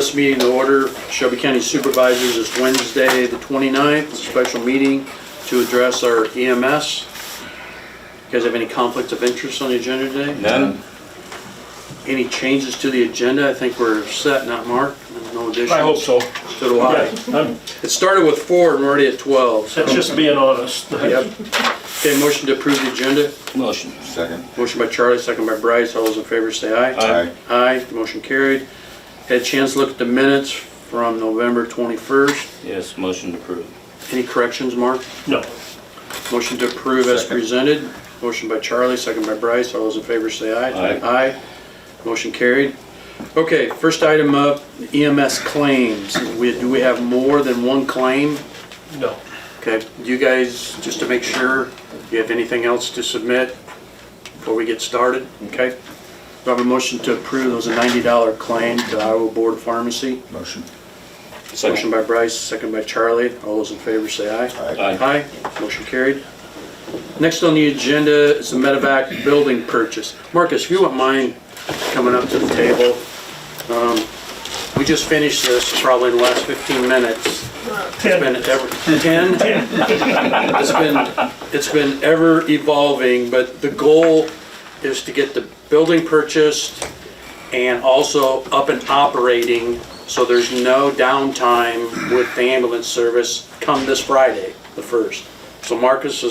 this meeting to order. Shelby County Supervisors is Wednesday, the 29th, a special meeting to address our EMS. You guys have any conflicts of interest on the agenda today? None. Any changes to the agenda? I think we're set, not Mark? No additions? I hope so. So do I. Yeah, It started with 4 and we're already at 12. So. that's just being honest. Yep. Okay, motion to approve the agenda. Motion. Second. Motion by Charlie, second by Bryce. All those in favor say aye. Aye. Aye, motion carried. Had a chance to look at the minutes from November 21st. Yes, motion approved. Any corrections, Mark? No. Motion to approve as Second. Motion by Charlie, second by Bryce. All those in favor say aye. Aye. Aye. Motion carried. Okay, first item up, EMS claims. Do we have more than one claim? No. Okay, you guys, just to make sure, you have anything else to submit before we get started? Okay. Do I have a motion to approve those $90 claim to Iowa Board of Pharmacy? Motion. Motion by Bryce, second by Charlie. All those in favor say aye. Aye. Aye. Motion carried. Next on the agenda is the Medevac building purchase. Marcus, if you wouldn't mind coming up to the table. We just finished this probably in the last 15 minutes. 10. It's been ever evolving, but the goal is to get the building purchased and also up and operating so there's no downtime with the ambulance service come this Friday, the 1st. So Marcus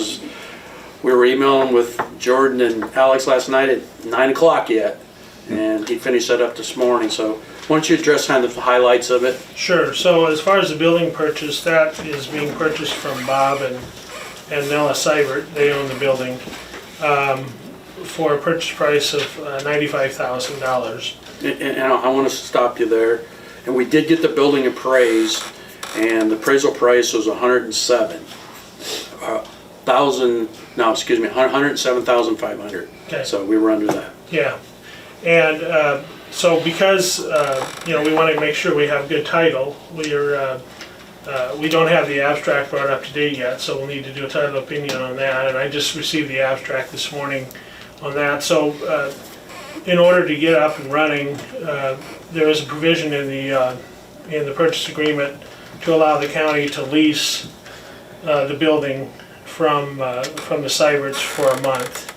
we were emailing with Jordan and Alex last night at 9 o'clock yet, and he finished that up this morning. So why don't you address kind of the highlights of it? Sure. So as far as the building purchase, that is being purchased from Bob and Nella Seibert. They own the building for a purchase price of $95,000. And I want to stop you there. And we did get the building appraised, and the appraisal price was $107,500. Okay. So we were under that. Yeah. And so because we want to make sure we have good title, we don't have the abstract brought up to date yet, so we'll need to do a title opinion on that. And I just received the abstract this morning on that. So in order to get up and running, there is a provision in the purchase agreement to allow the county to lease the building from the Seiberts for a month,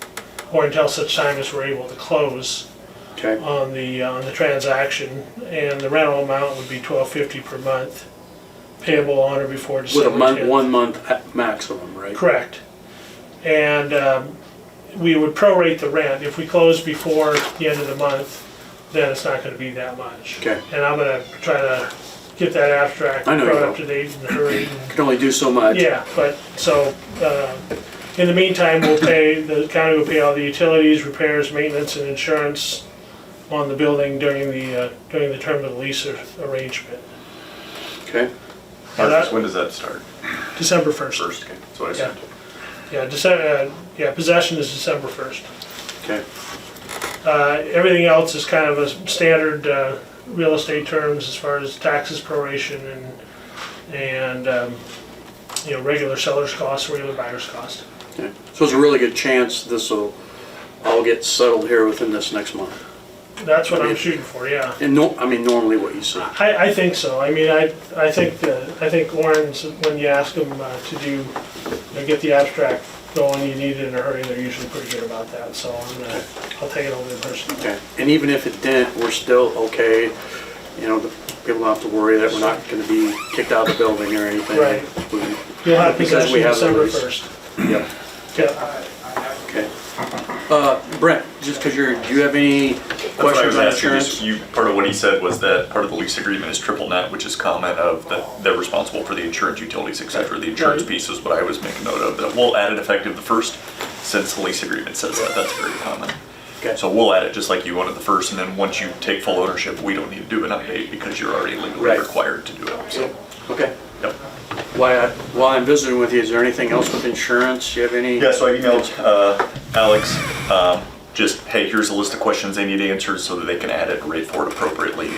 or until such time as we're able to close. Okay. On the transaction, and the rental amount would be $12.50 per month, payable on or before December 10th. 1 month maximum, right? Correct. And we would prorate the rent. If we close before the end of the month, then it's not going to be that much. Okay. And I'm going to try to get that abstract I know you brought will. up to date in a hurry. Can only do so much. Yeah, but so in the meantime, the county will pay all the utilities, repairs, maintenance, and insurance on the building during the term of the lease arrangement. Okay. Marcus, when does that start? December 1st. First, okay, that's what I said. Possession is December 1st. Okay. Everything else is kind of a standard real estate terms as far as taxes, proration, and regular seller's costs, regular buyer's cost. Okay. So there's a really good chance this will all get settled here within this next month. That's what I'm shooting for, yeah. And normally what you see. I think so. I mean, I think Warren's, when you ask them to get the abstract going, you need it in a hurry, they're usually pretty good about that. So I'll take it over in person. Okay. And even if it didn't, we're still okay. The people don't have to worry that we're not going to be kicked out of the building or anything. Right. You'll have Because possession we have the December lease. 1st. Yep. Yeah. Okay. Brent, just because do you have any That's what I questions was on asking, insurance? part of what he said was that part of the lease agreement is triple net, which is comment of that they're responsible for the insurance, utilities, etc. The insurance Right. piece is what I was making note of, that we'll add it effective the 1st, since the lease agreement says that, that's very common. Okay. So we'll add it just like you wanted the 1st, and then once you take full ownership, we don't need to do an update because you're already legally Right. required to do it, so. Okay. Yep. While I'm visiting with you, is there anything else with insurance? You have any? Yeah, so I emailed Alex, just, hey, here's a list of questions they need answered so that they can add it and rate for it appropriately,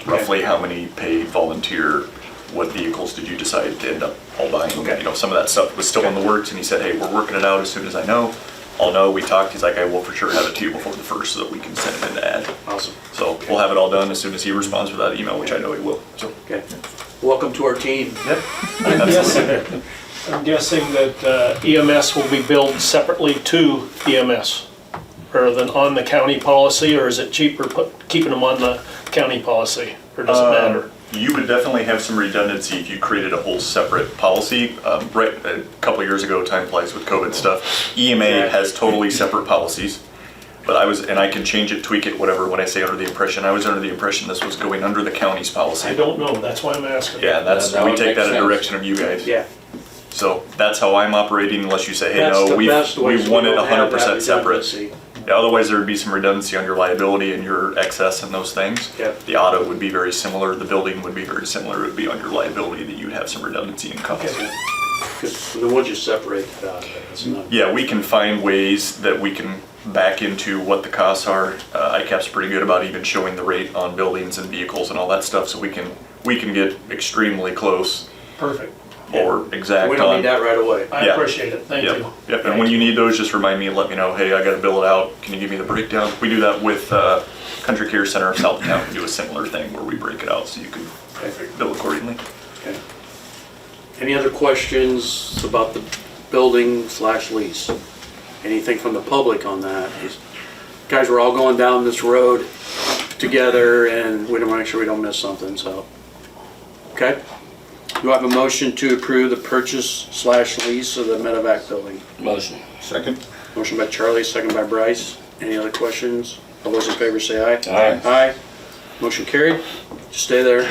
roughly how many paid volunteer, what vehicles did you decide to end up all buying? Okay. Some of that stuff was still in the works, and he said, hey, we're working it out as soon as I know. I'll know, we talked, he's like, I will for sure have it to you before the 1st so that we can send him in to add. Awesome. So we'll have it all done as soon as he responds with that email, which I know he will, so. Okay. Welcome to our team. Yep. I'm guessing that EMS will be billed separately to EMS rather than on the county policy, or is it cheaper keeping them on the county policy, or does it matter? You would definitely have some redundancy if you created a whole separate policy. Right, a couple of years ago, time flies with COVID stuff, EMA has totally separate policies. But and I can change it, tweak it, whatever, when I say under the impression, I was under the impression this was going under the county's policy. I don't know, that's why I'm asking. Yeah, That we would take make that in sense. direction of you guys. Yeah. So that's how I'm operating unless you say, hey, That's no, the we best way, so want it we don't have that 100% separate. redundancy. Yeah, otherwise there would be some redundancy on your liability and your excess and those things. Yep. The auto would be very similar, the building would be very similar, it would be on your liability that you'd have some redundancy in costs. Okay. Good. Then we'll just separate that out. That's not- Yeah, we can find ways that we can back into what the costs are. ICAP's pretty good about even showing the rate on buildings and vehicles and all that stuff, so we can get extremely close Perfect. or exact We on. don't need that right away. I Yeah. appreciate it, thank Yep, you. yep, and when you need those, just remind me and let me know, hey, I gotta bill it out, can you give me the breakdown? We do that with Country Care Center of South County, we do a similar thing where we break it out so you can bill accordingly. Okay. Any other questions about the building/lease? Anything from the public on that? Guys, we're all going down this road together and we don't want to make sure we don't miss something, so. Okay. Do I have a motion to approve the purchase/lease of the Medevac building? Motion. Second? Motion by Charlie, second by Bryce. Any other questions? All those in favor say aye. Aye. Aye. Motion carried. Just stay there.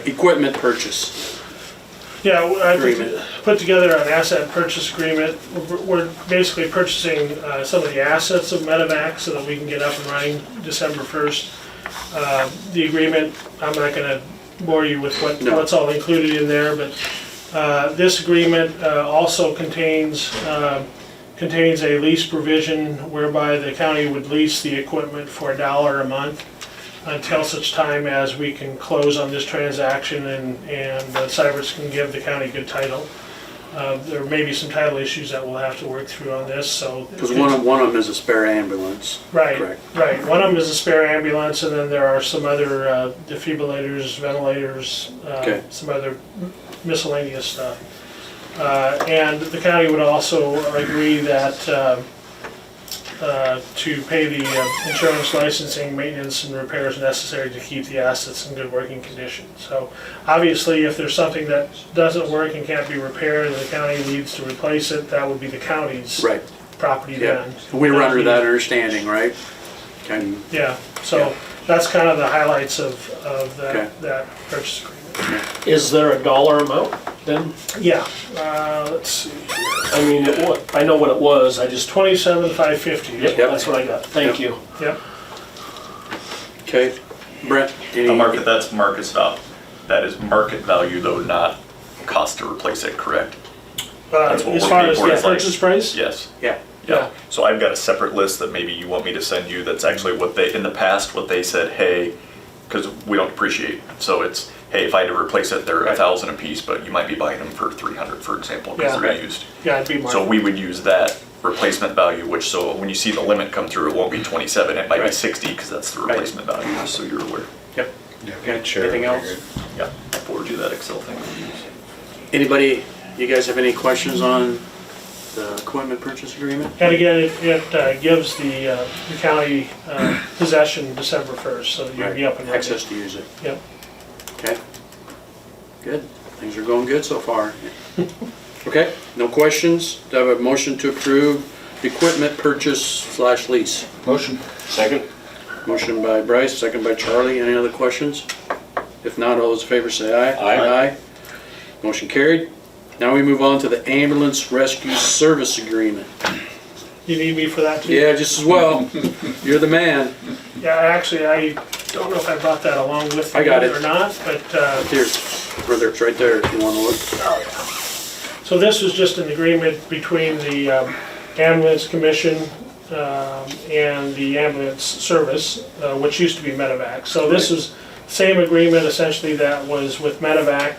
Equipment purchase. Yeah, I Agreement. put together an asset purchase agreement. We're basically purchasing some of the assets of Medevac so that we can get up and running December 1st. The agreement, I'm not gonna bore you with what's all included in there, but this agreement also contains a lease provision whereby the county would lease the equipment for $1 a month until such time as we can close on this transaction and Cybers can give the county good title. There may be some title issues that we'll have to work through on this, so. Because one of them is a spare ambulance. Right, Correct. right. One of them is a spare ambulance, and then there are some other defibrillators, ventilators, Okay. some other miscellaneous stuff. And the county would also agree that to pay the insurance, licensing, maintenance, and repairs necessary to keep the assets in good working condition. So obviously, if there's something that doesn't work and can't be repaired, and the county needs to replace it, that would be the county's Right. property Yeah. then. We were under that understanding, right? Okay. Yeah, Yeah. so that's kind of the highlights of Okay. that purchase agreement. Is there a dollar amount then? Yeah, let's see, I mean, I know what it was, I just, $27,550. yep, Yep. that's what I got, thank you. Yep, Okay. Brent? any- The market, that's market stop. That is market value though, not cost to replace it, correct? That's what as we're far paying as for, the it's like- purchase price? Yes. Yeah. Yeah, so I've got a separate list that maybe you want me to send you, that's actually what they, in the past, what they said, hey, because we don't depreciate, so it's, hey, if I had to replace it, they're Right. 1,000 a piece, but you might be buying them for 300, for example, because Yeah. they're Right. used. Yeah, it'd be So market. we would use that replacement value, which, so when you see the limit come through, it won't be 27, it might be Right. 60, because that's the Right. replacement value, just so you're aware. Yep. Okay. Sure. Anything else? Yeah, I'll forward you that Excel thing we use. Anybody, you guys have any questions on the equipment purchase agreement? And again, it gives the county possession December 1st, so you'll be up and running. Access to use it. Yep. Okay. Good. Things are going good so far. Okay, no questions? Do I have a motion to approve equipment purchase/lease? Motion? Second. Motion by Bryce, second by Charlie. Any other questions? If not, all those in favor say aye. Aye. Motion carried. Now we move on to the ambulance rescue service agreement. You need me for that too? Yeah, just as well. You're the man. Yeah, actually, I don't know if I brought that along with I me got it. or not, but, Here, brother, it's right there if you want to look. so this was just an agreement between the ambulance commission and the ambulance service, which used to be Medevac. So this is same agreement essentially that was with Medevac,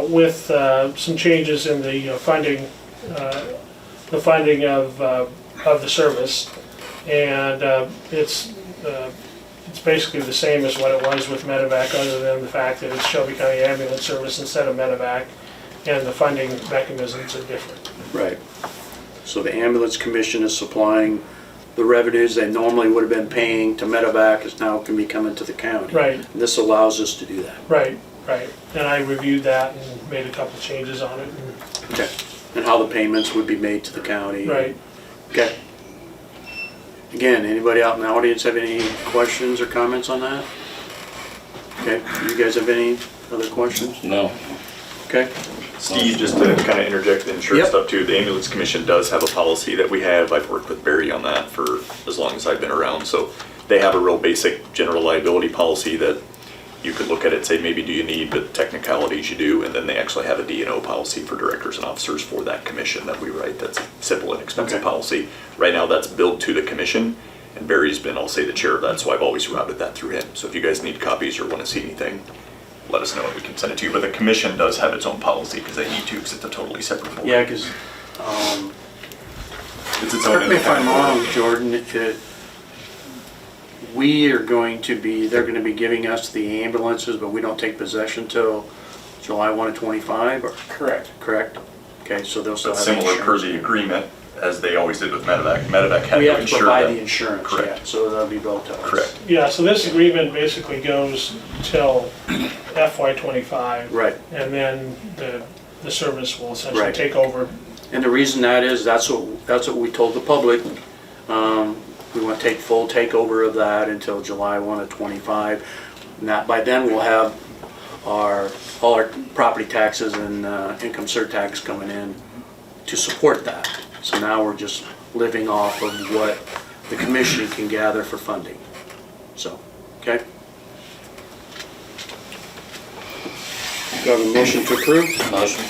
with some changes in the funding the funding of the service. And it's basically the same as what it was with medevac, other than the fact that it's Shelby County Ambulance Service instead of medevac, and the funding mechanisms are different. Right. So the ambulance commission is supplying the revenues they normally would have been paying to medevac is now can be coming to the county. Right. And this allows us to do that. Right. And I reviewed that and made a couple changes on it. Okay. And how the payments would be made to the county. Right. Okay. Again, anybody out in the audience have any questions or comments on that? Okay, you guys have any other questions? No. Okay, Steve, just to kind of interject the insurance Yep. stuff too, the ambulance commission does have a policy that we have. I've worked with Barry on that for as long as I've been around. So they have a real basic general liability policy that you could look at it and say, maybe do you need, but technicalities you do. And then they actually have a D&O policy for directors and officers for that commission that we write. That's a simple and expensive Okay. policy. Right now that's billed to the commission, and Barry's been, I'll say, the chair of that, so I've always routed that through him. So if you guys need copies or want to see anything, let us know and we can send it to you. But the commission does have its own policy because they need to, because it's a totally separate board. yeah, because, It's its own correct me if I'm independent board. wrong, Jordan, we are going to be, they're going to be giving us the ambulances, but we don't take possession till July 1 of 25, or, Correct. correct? Okay, so they'll still But have similar per insurance. the agreement, as they always did with medevac. Medevac had We to have to insure provide them. the insurance, yeah, Correct. so that'll be billed to us. Correct. Yeah, so this agreement basically goes till FY '25. Right. And then the service will essentially Right. take over. And the reason that is, that's what we told the public. We want to take full takeover of that until July 1 of 25. And that, by then, we'll have all our property taxes and income surtax coming in to support that. So now we're just living off of what the commission can gather for funding. So, okay? Do I have a motion to approve? Motion.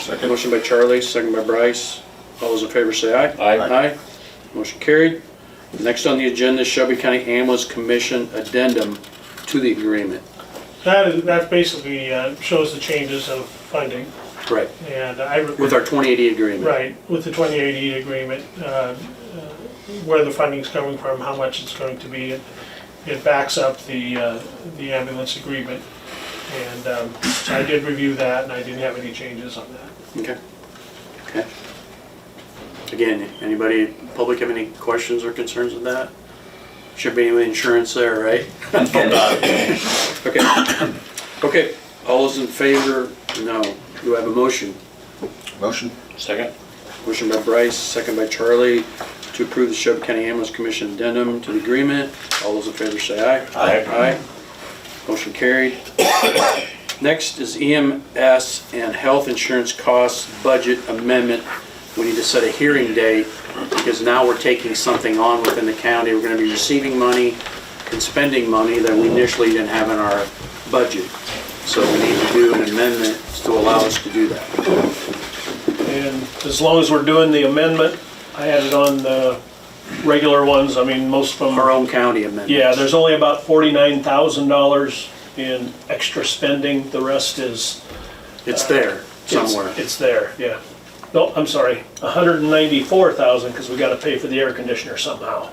Second. Motion by Charlie, second by Bryce. All those in favor say aye. Aye. Aye. Motion carried. Next on the agenda is Shelby County Ambulance Commission addendum to the agreement. That basically shows the changes of funding. Right. And With our 2080 agreement. Right, with the 2080 agreement, where the funding's coming from, how much it's going to be. It backs up the ambulance agreement. And so I did review that, and I didn't have any changes on that. Okay. Okay. Again, anybody, public have any questions or concerns with that? Should be any insurance there, right? Okay. Okay, all those in favor? No. Do I have a motion? Motion. Second. Motion by Bryce, second by Charlie, to approve the Shelby County Ambulance Commission addendum to the agreement. All those in favor say aye. Aye. Aye. Motion carried. Next is EMS and health insurance costs budget amendment. We need to set a hearing date because now we're taking something on within the county. We're going to be receiving money and spending money that we initially didn't have in our budget. So we need to do an amendment to allow us to do that. And as long as we're doing the amendment, I added on the regular ones. I mean, most of them Our own county amendment. Yeah, there's only about $49,000 in extra spending. The rest is... It's there somewhere. It's there, yeah. No, I'm sorry, 194,000 because we got to pay for the air conditioner somehow.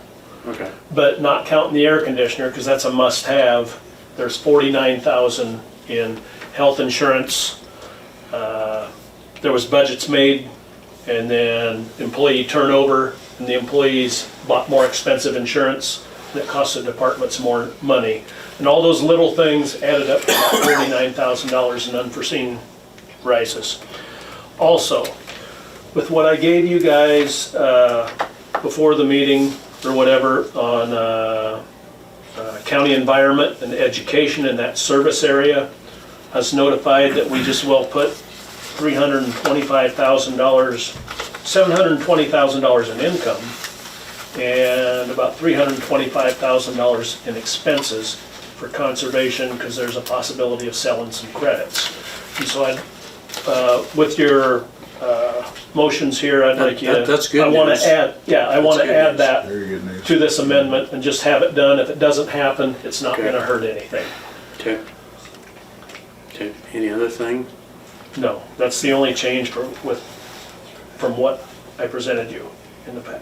Okay. But not counting the air conditioner because that's a must-have. There's 49,000 in health insurance. There was budgets made, and then employee turnover, and the employees bought more expensive insurance that cost the departments more money. And all those little things added up to about $49,000 in unforeseen rises. Also, with what I gave you guys before the meeting or whatever on county environment and education in that service area, I was notified that we just well put $325,000, $720,000 in income and about $325,000 in expenses for conservation because there's a possibility of selling some credits. And so with your motions here, I'd like you to... That's good I want news. to add, yeah, I want That's to good add news. that Very good news. to this amendment and just have it done. If it doesn't happen, it's not Okay. going to hurt anything. Okay. Any other thing? No, that's the only change from what I presented you in the packet.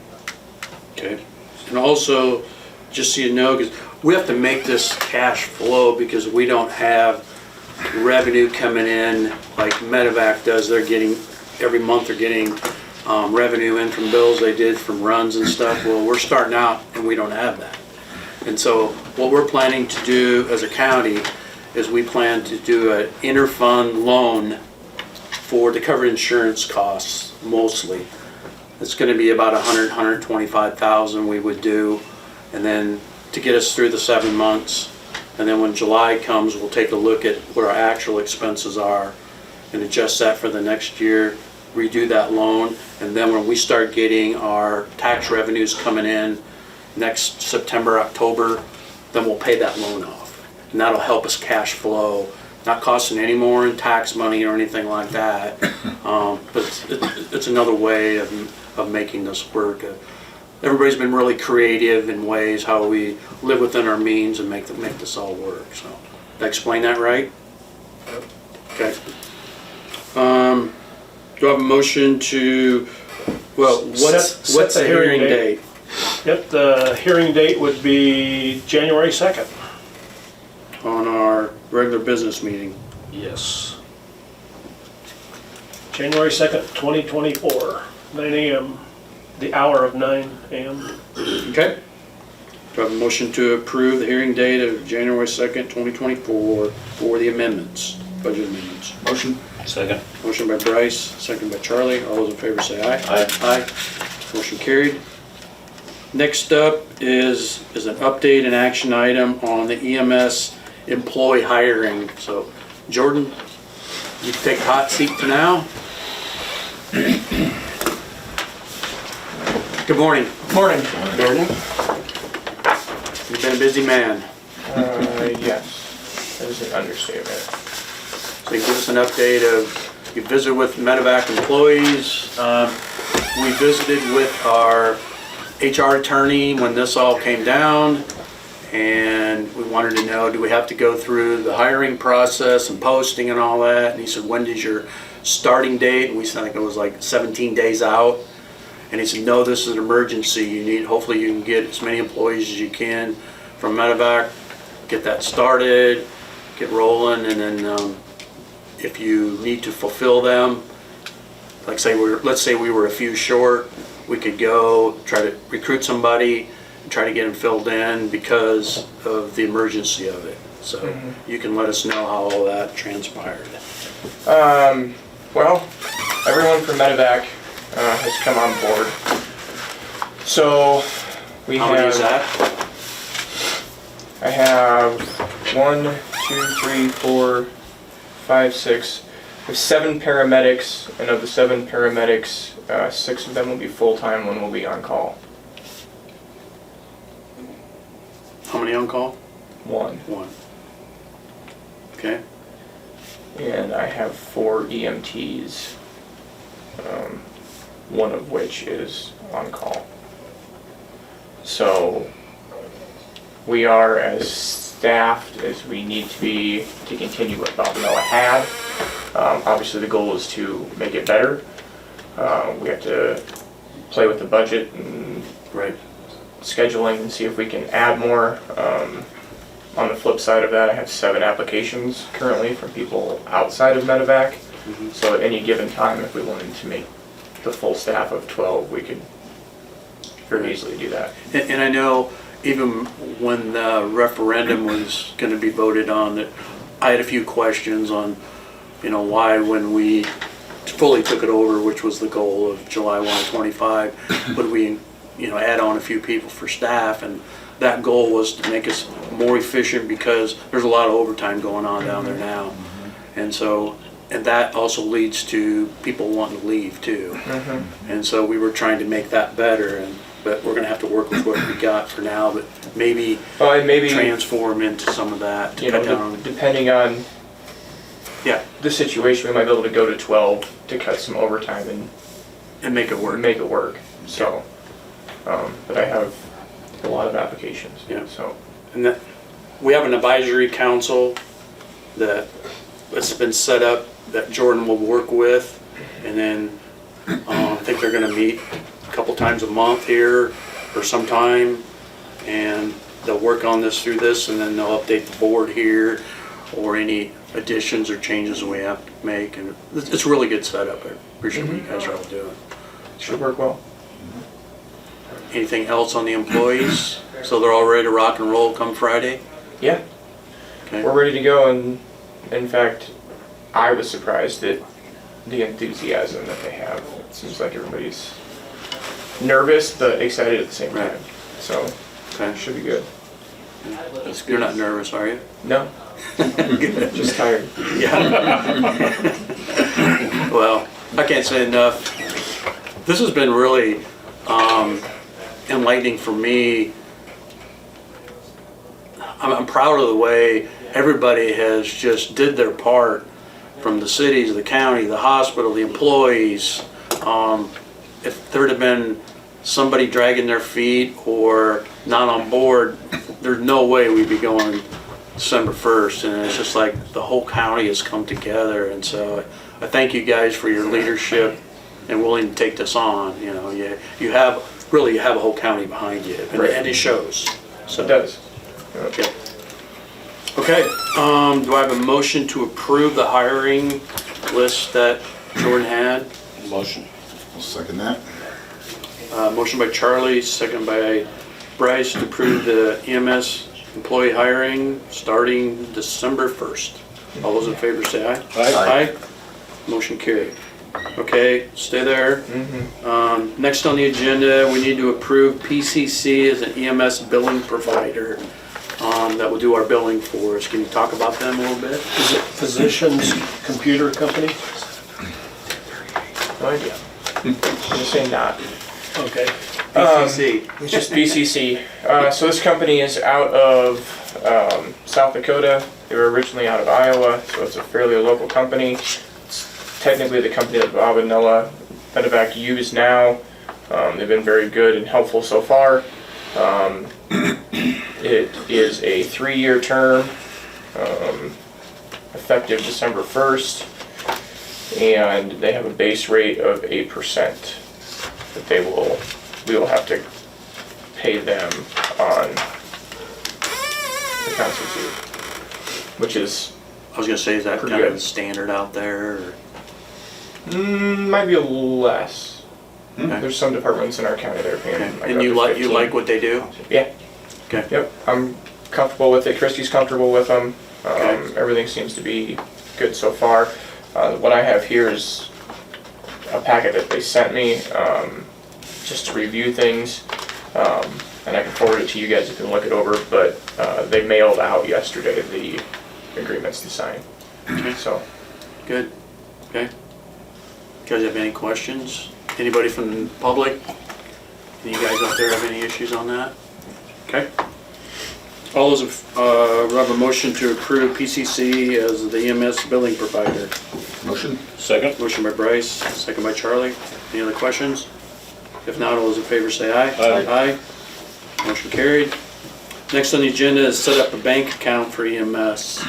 Okay. And also, just so you know, because we have to make this cash flow because we don't have revenue coming in like Medevac does. They're getting, every month they're getting revenue in from bills they did from runs and stuff. Well, we're starting out and we don't have that. And so what we're planning to do as a county is we plan to do an interfund loan to cover insurance costs mostly. It's gonna be about 125,000 we would do, and then to get us through the 7 months. And then when July comes, we'll take a look at what our actual expenses are and adjust that for the next year, redo that loan, and then when we start getting our tax revenues coming in next September, October, then we'll pay that loan off. And that'll help us cash flow, not costing any more in tax money or anything like that. But it's another way of making this work. Everybody's been really creative in ways how we live within our means and make this all work. So, did I explain that right? Okay. Do I have a motion to, well, what's the hearing date? Yep, the hearing date would be January 2nd. On our regular business meeting. Yes. January 2nd, 2024, 9 a.m., the hour of 9 a.m. Okay. Do I have a motion to approve the hearing date of January 2nd, 2024 for the amendments, budget amendments? Motion. Second. Motion by Bryce, second by Charlie. All those in favor say aye. Aye. Aye. Motion carried. Next up is an update and action item on the EMS employee hiring. So, Jordan, you can take the hot seat for now. Good morning. Morning. Jordan. You've been a busy man. Yes, that is an understatement. So you give us an update of, you visited with Medevac employees. We visited with our HR attorney when this all came down, and we wanted to know, do we have to go through the hiring process and posting and all that? And he said, when is your starting date? And we said, I think it was like 17 days out. And he said, no, this is an emergency. Hopefully you can get as many employees as you can from Medevac, get that started, get rolling, and then if you need to fulfill them, let's say we were a few short, we could go try to recruit somebody and try to get them filled in because of the emergency of it. So you can let us know how all that transpired. Well, everyone from Medevac has come on board. So we How have. many is that? I have 1, 2, 3, 4, 5, 6. We have 7 paramedics, and of the 7 paramedics, 6 of them will be full-time, 1 will be on call. How many on call? 1. One. Okay. And I have 4 EMTs, 1 of which is on call. So we are as staffed as we need to be to continue what Balboa had. Obviously the goal is to make it better. We have to play with the budget and Right. scheduling and see if we can add more. On the flip side of that, I have 7 applications currently from people outside of Medevac. So at any given time, if we wanted to make the full staff of 12, we could very easily do that. And I know even when the referendum was going to be voted on, that I had a few questions on, why when we fully took it over, which was the goal of July 1 of 25, would we, add on a few people for staff, and that goal was to make us more efficient because there's a lot of overtime going on down there now. And so, and that also leads to people wanting to leave too. And so we were trying to make that better, but we're gonna have to work with what we got for now, but maybe Well, and maybe, transform into some of that to cut down on. depending on Yeah, the situation, we might be able to go to 12 to cut some overtime and make it work. and make it work. So, but I have a lot of applications. Yeah. So, And that, we have an advisory council that's been set up that Jordan will work with, and then I think they're gonna meet a couple times a month here or sometime, and they'll work on this through this, and then they'll update the board here, or any additions or changes we have to make, and it's a really good setup. I appreciate what you guys are all doing. Should work well. Anything else on the employees? So they're all ready to rock and roll come Friday? Yeah, Okay. we're ready to go, and in fact, I was surprised at the enthusiasm that they have. It seems like everybody's nervous but excited at the same Right. time. So, Okay. should be good. You're not nervous, are you? No, just tired. Yeah. Well, I can't say enough. This has been really enlightening for me. I'm proud of the way everybody has just did their part, from the cities, the county, the hospital, the employees. If there'd have been somebody dragging their feet or not on board, there's no way we'd be going December 1st. And it's just like the whole county has come together. And so I thank you guys for your leadership and willing to take this on. You know, you have a whole county behind you, and, Right. and it shows. So It does. yeah. Okay, do I have a motion to approve the hiring list that Jordan had? Motion. I'll second that. Motion by Charlie, second by Bryce, to approve the EMS employee hiring starting December 1st. All those in favor say aye. Aye. Motion carried. Okay, stay there. Next on the agenda, we need to approve PCC as an EMS billing provider that will do our billing for us. Can you talk about them a little bit? Is it Physicians Computer Company? No idea. I'm gonna say not. Okay. PCC. It's just BCC. So this company is out of South Dakota. They were originally out of Iowa, so it's a fairly local company. It's technically the company that Bob and Nella Medevac use now. They've been very good and helpful so far. It is a 3-year term, effective December 1st, and they have a base rate of 8% that we will have to pay them on accounts received, which is, I was gonna say, is that Pretty kind of good. the standard out there? Or? might be a little less. Okay. There's some departments in our county that are paying. Okay. like And up you to like 15. what they do? Yeah. Okay. Yep, I'm comfortable with it. Christy's comfortable with them. Okay. Everything seems to be good so far. What I have here is a packet that they sent me, just to review things. And I can forward it to you guys if you can look it over, but they mailed out yesterday the agreements to sign. Okay. So, Good. Okay. You guys have any questions? Anybody from the public? Any guys out there have any issues on that? Okay. All those, we have a motion to approve PCC as the EMS billing provider. Motion. Second. Motion by Bryce, second by Charlie. Any other questions? If not, all those in favor say aye. Aye. Aye. Motion carried. Next on the agenda is set up a bank account for EMS.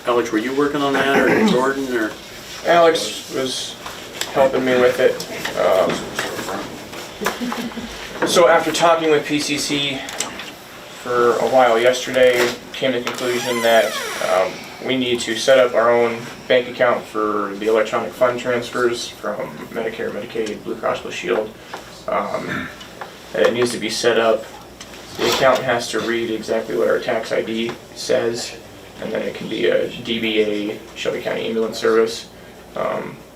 Alex, were you working on that, or Jordan, or? Alex was helping me with it. So after talking with PCC for a while yesterday, came to the conclusion that we need to set up our own bank account for the electronic fund transfers from Medicare, Medicaid, Blue Cross Blue Shield. And it needs to be set up. The account has to read exactly what our tax ID says, and then it can be a DBA, Shelby County Ambulance Service.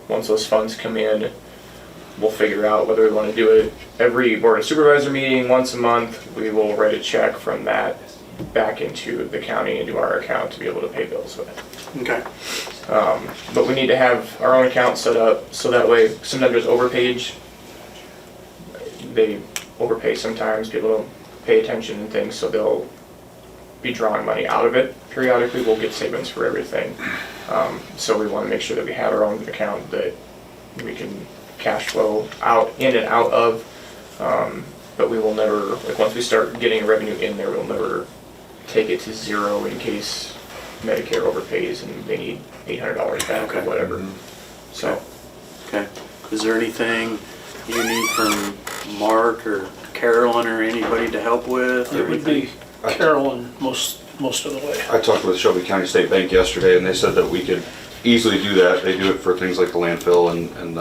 Once those funds come in, we'll figure out whether we want to do it every Board of Supervisor meeting, once a month. We will write a check from that back into the county, into our account, to be able to pay bills with it. Okay. But we need to have our own account set up, so that way, sometimes there's overpage. They overpay sometimes, people don't pay attention and things, so they'll be drawing money out of it periodically. We'll get statements for everything. So we want to make sure that we have our own account that we can cash flow in and out of. But we will never, like, once we start getting revenue in there, we'll never take it to zero in case Medicare overpays and they need $800 back or Okay. whatever. So, Okay. Is there anything you need from Mark or Carolyn or anybody to help with? It would be Carolyn most of the way. I talked with Shelby County State Bank yesterday, and they said that we could easily do that. They do it for things like the landfill and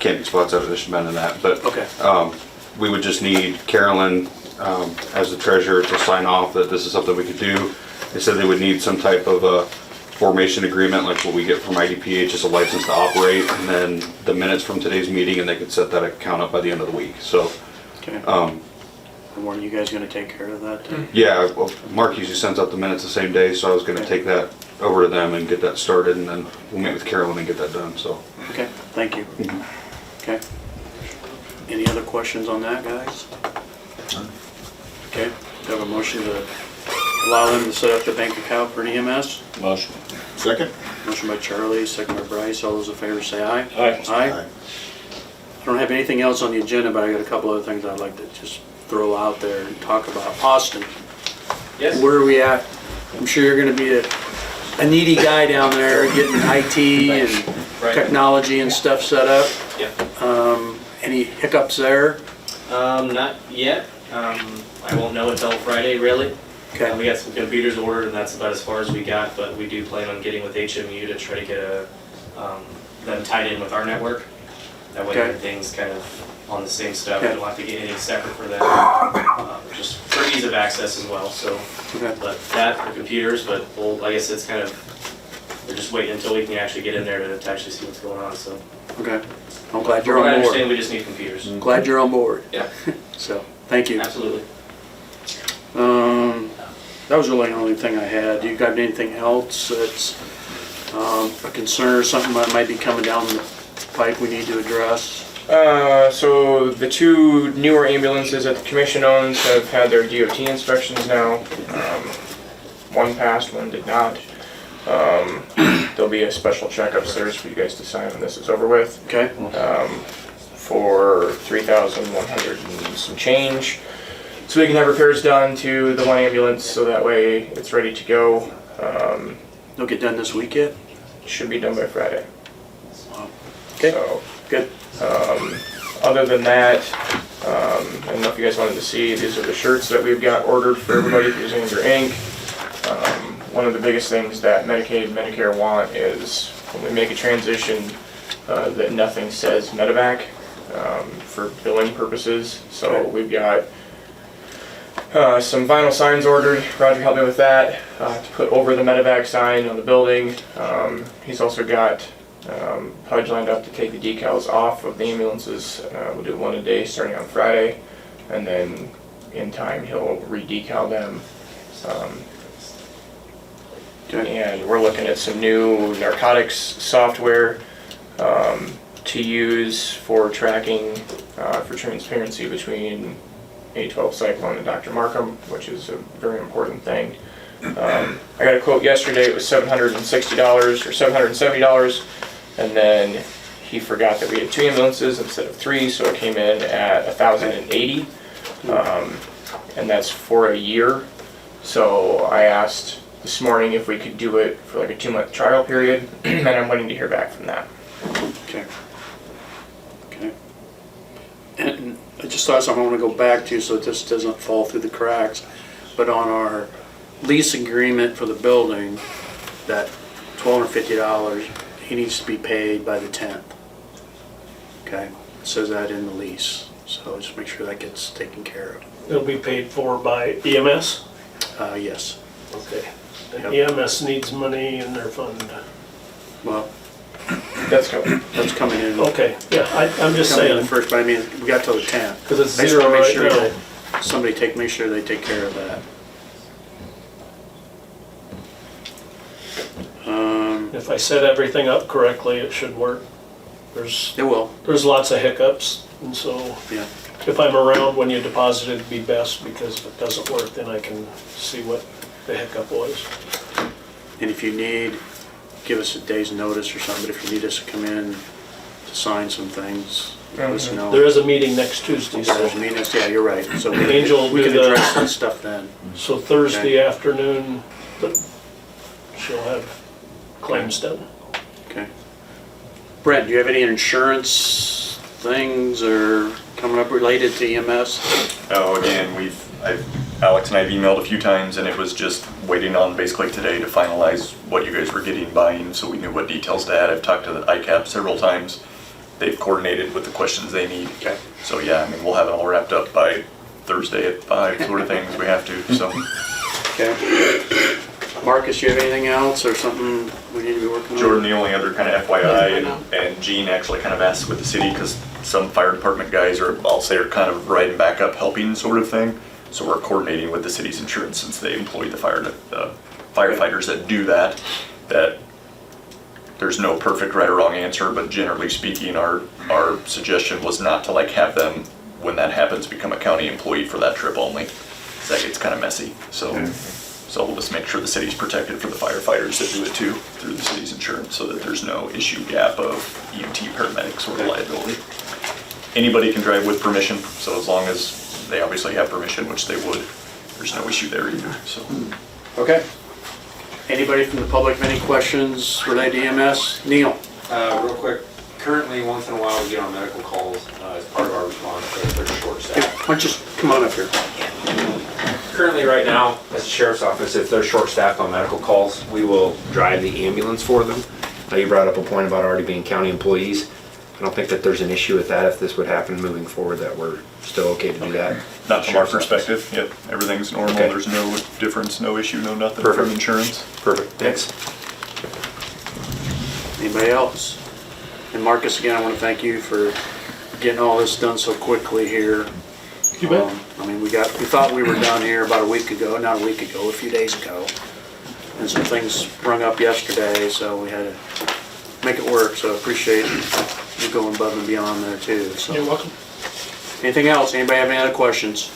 camping spots out of Bishop Bend and that. But Okay. we would just need Carolyn as the treasurer to sign off that this is something we could do. They said they would need some type of a formation agreement like what we get from IDPH, just a license to operate, and then the minutes from today's meeting, and they could set that account up by the end of the week. So, Okay. And were you guys gonna take care of that then? yeah, well, Mark usually sends out the minutes the same day, so I was gonna take that over to them and get that started, and then we'll meet with Carolyn and get that done, so. Okay, thank you. Okay. Any other questions on that, guys? Okay, do I have a motion to allow them to set up the bank account for an EMS? Motion. Second? Motion by Charlie, second by Bryce. All those in favor say aye. Aye. Aye. I don't have anything else on the agenda, but I got a couple other things I'd like to just throw out there and talk about. Austin, Yes. where are we at? I'm sure you're gonna be a needy guy down there getting IT and Right. technology and stuff set up. Yep. Any hiccups there? Not yet. I won't know until Friday, really. Okay, We got some computers ordered, and that's about as far as we got. But we do plan on getting with HMU to try to get them tied in with our network. That way, Okay. everything's kind of on the same stuff. We Okay. don't have to get anything separate for them, just for ease of access as well. So, okay, but that the computers, but we'll, I guess it's kind of we're just waiting until we can actually get in there to actually see what's going on. So, okay. I'm glad from you're what I on understand, board. we just need computers. Glad you're on board. Yeah, So, thank you. absolutely. That was really the only thing I had. Do you got anything else that's a concern, something that might be coming down the pipe we need to address? So the two newer ambulances that the commission owns have had their DOT inspections now. One passed, one did not. There'll be a special check upstairs for you guys to sign when this is over with, Okay, for $3,100 and some change. So we can have repairs done to the one ambulance, so that way it's ready to go. they'll get done this week yet? Should be done by Friday. Okay, So, good. other than that, I don't know if you guys wanted to see, these are the shirts that we've got ordered for everybody through Zinger Inc. One of the biggest things that Medicaid, Medicare want is when we make a transition, that nothing says medevac for billing purposes. So Okay. we've got some vinyl signs ordered. Roger helped me with that to put over the medevac sign on the building. He's also got Pudge lined up to take the decals off of the ambulances. We'll do one a day starting on Friday, and then in time he'll re-decal them. Okay. And we're looking at some new narcotics software to use for tracking, for transparency between A12 Cyclone and Dr. Markham, which is a very important thing. I got a quote yesterday, it was $760 or $770, and then he forgot that we had two ambulances instead of three, so it came in at $1,080, and that's for a year. So I asked this morning if we could do it for like a 2-month trial period, and I'm waiting to hear back from that. Okay. Okay. And I just thought something I want to go back to so this doesn't fall through the cracks. But on our lease agreement for the building, that $1,250, he needs to be paid by the 10th. Okay, it says that in the lease, so just make sure that gets taken care of. It'll be paid for by EMS? Yes, Okay. And Yep. EMS needs money in their fund. well, That's coming. that's coming in. Okay, yeah, I'm just Coming in saying, first, but I mean, we got till the 10th. because it's I just wanna zero make right sure now. that somebody make sure they take care of that. If I set everything up correctly, it should work. It will, There's lots of hiccups, and so yeah. if I'm around when you deposit, it'd be best, because if it doesn't work, then I can see what the hiccup was. And if you need, give us a day's notice or something, but if you need us to come in to sign some things, let us know. There is a meeting next Tuesday, There's so, meetings, yeah, you're right, so Angel will we do can the- address that stuff then. so Thursday afternoon, she'll have claims done. Okay. Brent, do you have any insurance things or coming up related to EMS? Oh, again, Alex and I have emailed a few times, and it was just waiting on basically today to finalize what you guys were getting, buying, so we knew what details to add. I've talked to the ICAP several times. They've coordinated with the questions they need. Okay. So yeah, I mean, we'll have it all wrapped up by Thursday at 5, sort of thing, if we have to, so. Okay. Marcus, you have anything else or something we need to be working on? Jordan, the only other kind of FYI, and Gene actually kind of asked with the city, because some fire department guys are, I'll say, are kind of riding back up, helping sort of thing. So we're coordinating with the city's insurance, since they employ the firefighters that do that, that there's no perfect right or wrong answer, but generally speaking, our suggestion was not to like have them, when that happens, become a county employee for that trip only. 'Cause that gets kind of messy, so we'll just make sure the city's protected for the firefighters that do it too, through the city's insurance, so that there's no issue gap of EMT paramedics or liability. Anybody can drive with permission, so as long as they obviously have permission, which they would, there's no issue there either, so. Okay. Anybody from the public have any questions related to EMS? Neil? Real quick, currently, once in a while, we get on medical calls as part of our response, but if they're short Why staffed. don't you just come on up here? Currently, right now, as a sheriff's office, if they're short staffed on medical calls, we will drive the ambulance for them. You brought up a point about already being county employees. I don't think that there's an issue with that if this would happen moving forward, that we're still okay to do that. Not from our Sheriff's office. perspective, yep, everything's normal, Okay. there's no difference, no issue, no nothing Perfect. from insurance. Perfect, thanks. Anybody else? And Marcus, again, I want to thank you for getting all this done so quickly here. You bet. I mean, we thought we were done here about a week ago, not a week ago, a few days ago. And some things sprung up yesterday, so we had to make it work, so I appreciate you going above and beyond there too, so. You're welcome. Anything else? Anybody have any other questions?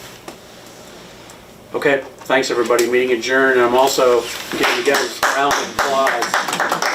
Okay, thanks everybody, meeting adjourned, and I'm also giving you guys a round of applause.